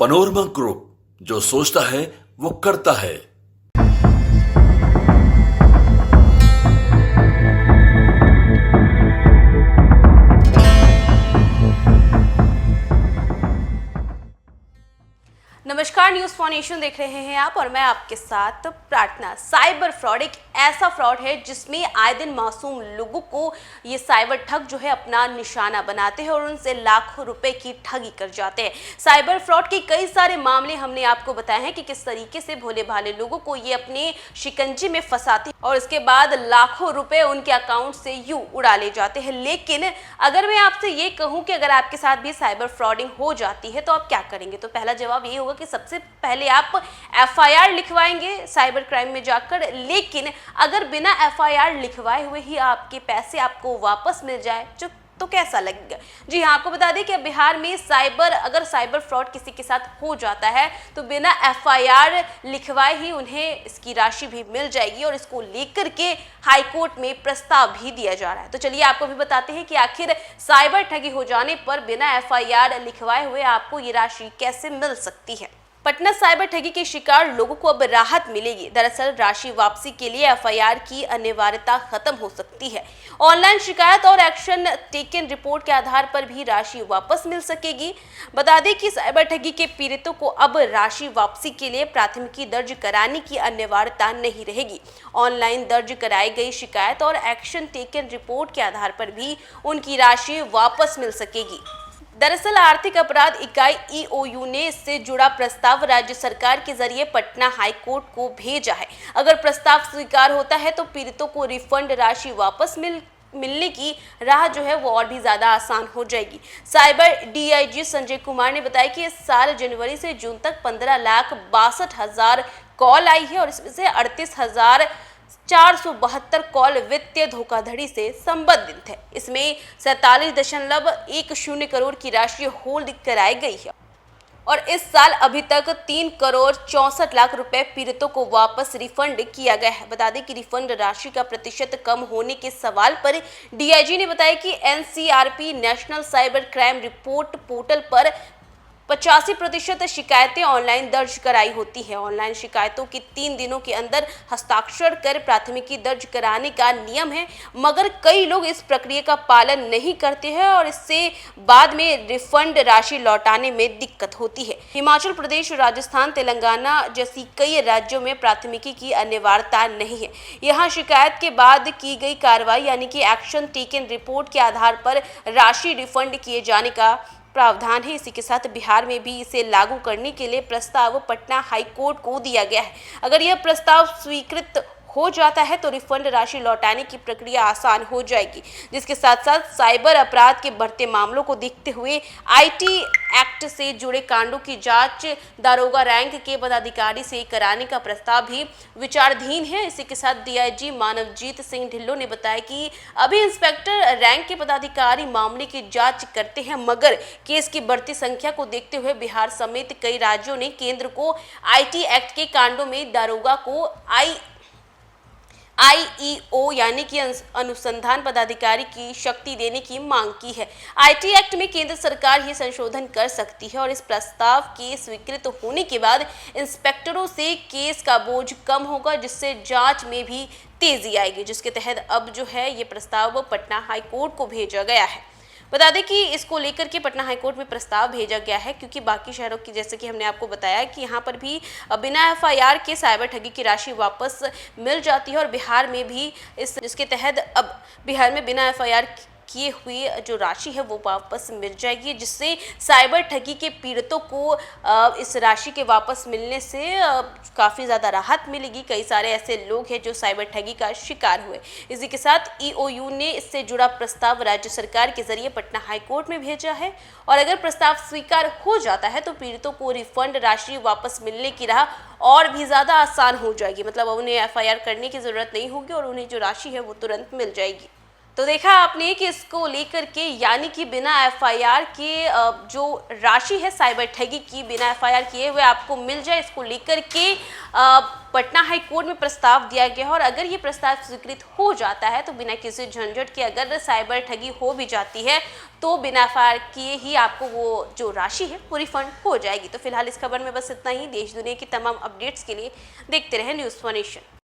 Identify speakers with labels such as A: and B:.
A: Panorama group, जो सोचता है वो करता है।
B: नमस्कार, न्यूज फॉर नेशन देख रहे हैं आप और मैं आपके साथ प्रार्थना। साइबर फ्रॉड एक ऐसा फ्रॉड है जिसमें आए दिन मासूम लोगों को ये साइबर ठग जो है अपना निशाना बनाते हैं और उनसे लाखों रुपए की ठगी कर जाते हैं। साइबर फ्रॉड के कई सारे मामले हमने आपको बताए हैं कि किस तरीके से भोले भाले लोगों को ये अपने शिकंजे में फंसाते और इसके बाद लाखों रुपए उनके अकाउंट से यूं उड़ा ले जाते हैं। लेकिन अगर मैं आपसे ये कहूं कि अगर आपके साथ भी साइबर फ्रॉडिंग हो जाती है तो आप क्या करेंगे, तो पहला जवाब ये होगा कि सबसे पहले आप एफआईआर लिखवाएंगे साइबर क्राइम में जाकर। लेकिन अगर बिना एफआईआर लिखवाए हुए ही आपके पैसे आपको वापस मिल जाए तो कैसा लगेगा? जी हाँ, आपको बता दें कि बिहार में अगर साइबर फ्रॉड किसी के साथ हो जाता है तो बिना एफआईआर लिखवाए ही उन्हें इसकी राशि भी मिल जाएगी और इसको लेकर के हाई कोर्ट में प्रस्ताव भी दिया जा रहा है। तो चलिए आपको भी बताते हैं कि आखिर साइबर ठगी हो जाने पर बिना एफआईआर लिखवाए हुए आपको ये राशि कैसे मिल सकती है। पटना साइबर ठगी के शिकार लोगों को अब राहत मिलेगी। दरअसल राशि वापसी के लिए एफआईआर की अनिवार्यता खत्म हो सकती है। ऑनलाइन शिकायत और एक्शन टेकन रिपोर्ट के आधार पर भी राशि वापस मिल सकेगी। बता दें कि साइबर ठगी के पीड़ितों को अब राशि वापसी के लिए प्राथमिकी दर्ज कराने की अनिवार्यता नहीं रहेगी। ऑनलाइन दर्ज कराई गई शिकायत और एक्शन टेकन रिपोर्ट के आधार पर भी उनकी राशि वापस मिल सकेगी। दरअसल आर्थिक अपराध इकाई ईओयू ने इससे जुड़ा प्रस्ताव राज्य सरकार के जरिए पटना हाई कोर्ट को भेजा है। अगर प्रस्ताव स्वीकार होता है तो पीड़ितों को रिफंड राशि वापस मिलने की राह जो है वो और भी ज्यादा आसान हो जाएगी। साइबर डीआईजी संजय कुमार ने बताया कि इस साल जनवरी से जून तक 15,62,000 कॉल आई है और इसमें से 38,472 कॉल वित्तीय धोखाधड़ी से संबंधित है। इसमें 47.10 करोड़ की राशि होल्ड कराई गई है और इस साल अभी तक 3,64,00,000 रुपए पीड़ितों को वापस रिफंड किया गया है। बता दें कि रिफंड राशि का प्रतिशत कम होने के सवाल पर डीआईजी ने बताया कि NCRP national cyber crime report portal पर 85% शिकायतें ऑनलाइन दर्ज कराई होती है। ऑनलाइन शिकायतों की 3 दिनों के अंदर हस्ताक्षर कर प्राथमिकी दर्ज कराने का नियम है, मगर कई लोग इस प्रक्रिया का पालन नहीं करते हैं और इससे बाद में रिफंड राशि लौटाने में दिक्कत होती है। हिमाचल प्रदेश, राजस्थान, तेलंगाना जैसी कई राज्यों में प्राथमिकी की अनिवार्यता नहीं है। यहाँ शिकायत के बाद की गई कार्रवाई यानी कि एक्शन टेकन रिपोर्ट के आधार पर राशि रिफंड किए जाने का प्रावधान है। इसी के साथ बिहार में भी इसे लागू करने के लिए प्रस्ताव पटना हाई कोर्ट को दिया गया है। अगर यह प्रस्ताव स्वीकृत हो जाता है तो रिफंड राशि लौटाने की प्रक्रिया आसान हो जाएगी। जिसके साथ साथ साइबर अपराध के बढ़ते मामलों को देखते हुए आईटी एक्ट से जुड़े कांडों की जांच दारोगा रैंक के पदाधिकारी से कराने का प्रस्ताव भी विचाराधीन है। इसी के साथ डीआईजी मानवजीत सिंह ढिल्लों ने बताया कि अभी इंस्पेक्टर रैंक के पदाधिकारी मामले की जांच करते हैं, मगर केस की बढ़ती संख्या को देखते हुए बिहार समेत कई राज्यों ने केंद्र को आईटी एक्ट के कांडों में दारोगा को आईईओ यानी कि अनुसंधान पदाधिकारी की शक्ति देने की मांग की है। आईटी एक्ट में केंद्र सरकार ही संशोधन कर सकती है और इस प्रस्ताव के स्वीकृत होने के बाद इंस्पेक्टरों से केस का बोझ कम होगा, जिससे जांच में भी तेजी आएगी। जिसके तहत अब जो है ये प्रस्ताव पटना हाई कोर्ट को भेजा गया है। बता दें कि इसको लेकर के पटना हाईकोर्ट में प्रस्ताव भेजा गया है क्योंकि बाकी शहरों की, जैसे कि हमने आपको बताया कि यहाँ पर भी बिना एफआईआर के साइबर ठगी की राशि वापस मिल जाती है और बिहार में भी इसके तहत अब बिहार में बिना एफआईआर किए हुए जो राशि है वो वापस मिल जाएगी, जिससे साइबर ठगी के पीड़ितों को इस राशि के वापस मिलने से काफ़ी ज़्यादा राहत मिलेगी। कई सारे ऐसे लोग हैं जो साइबर ठगी का शिकार हुए। इसी के साथ ईओयू ने इससे जुड़ा प्रस्ताव राज्य सरकार के जरिए पटना हाई कोर्ट में भेजा है और अगर प्रस्ताव स्वीकार हो जाता है तो पीड़ितों को रिफंड राशि वापस मिलने की राह और भी ज़्यादा आसान हो जाएगी। मतलब अब उन्हें एफआईआर करने की ज़रूरत नहीं होगी और उन्हें जो राशि है वो तुरंत मिल जाएगी। तो देखा आपने कि इसको लेकर के यानी कि बिना एफआईआर के जो राशि है साइबर ठगी की बिना एफआईआर किए हुए आपको मिल जाए, इसको लेकर के पटना हाई कोर्ट में प्रस्ताव दिया गया है। और अगर ये प्रस्ताव स्वीकृत हो जाता है तो बिना किसी झंझट के अगर साइबर ठगी हो भी जाती है तो बिना एफआईआर किए ही आपको वो जो राशि है वो रिफंड हो जाएगी। तो फिलहाल इस खबर में बस इतना ही। देश दुनिया की तमाम अपडेट्स के लिए देखते रहें न्यूज़ 1 नेशन।